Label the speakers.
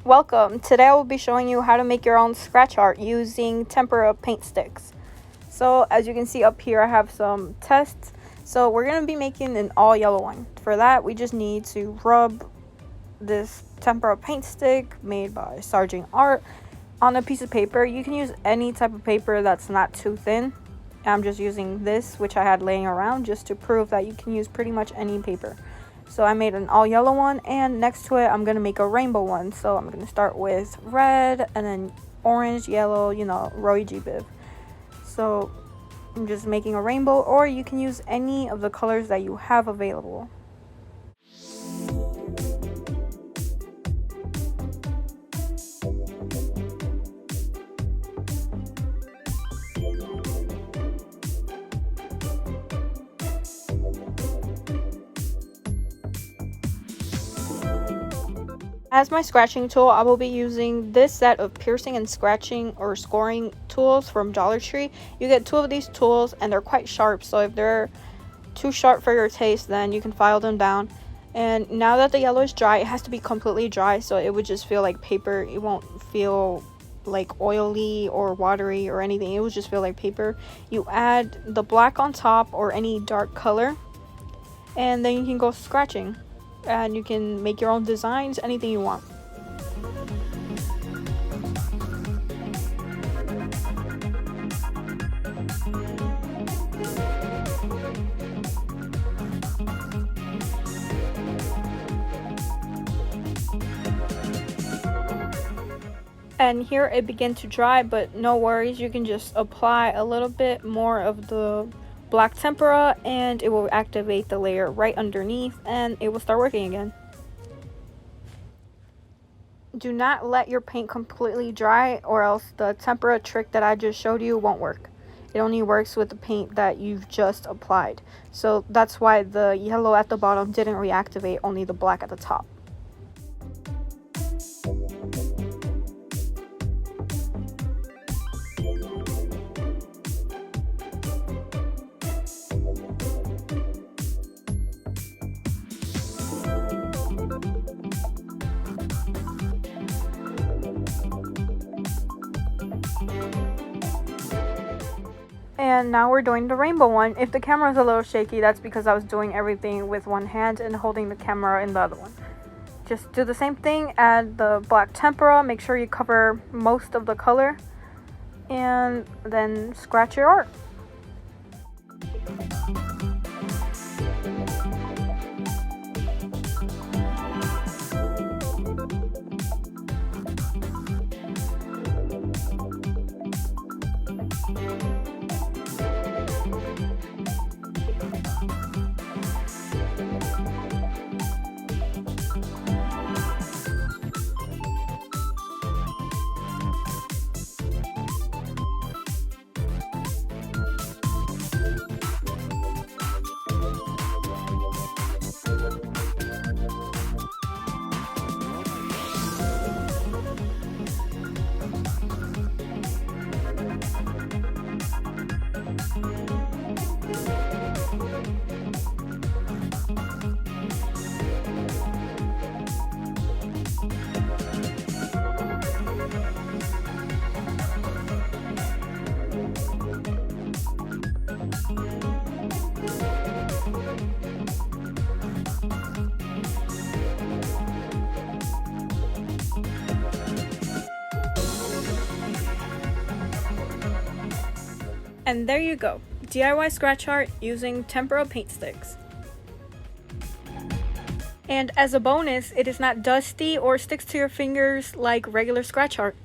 Speaker 1: Welcome! Today I will be showing you how to make your own scratch art using tempera paint sticks. So as you can see up here I have some tests. So we're going to be making an all yellow one. For that we just need to rub this tempera paint stick made by Sargent Art on a piece of paper. You can use any type of paper that's not too thin. I'm just using this, which I had laying around, just to prove that you can use pretty much any paper. So I made an all yellow one, and next to it I'm going to make a rainbow one. So I'm going to start with red and then orange, yellow, Roy G. Biv. So I'm just making a rainbow, or you can use any of the colors that you have available. As my scratching tool, I will be using this set of piercing and scratching or scoring tools from Dollar Tree. You get 2 of these tools and they're quite sharp, so if they're too sharp for your taste, then you can file them down. And now that the yellow is dry, it has to be completely dry, so it would just feel like paper. It won't feel like oily or watery or anything. It would just feel like paper. You add the black on top or any dark color, and then you can go scratching. And you can make your own designs, anything you want. And here it began to dry, but no worries, you can just apply a little bit more of the black tempera and it will activate the layer right underneath and it will start working again. Do not let your paint completely dry, or else the tempera trick that I just showed you won't work. It only works with the paint that you've just applied. So that's why the yellow at the bottom didn't reactivate, only the black at the top. And now we're doing the rainbow one. If the camera is a little shaky, that's because I was doing everything with one hand and holding the camera in the other one. Just do the same thing, add the black tempera, make sure you cover most of the color, and then scratch your art. And there you go, DIY scratch art using tempera paint sticks. And as a bonus, it is not dusty or sticks to your fingers like regular scratch art.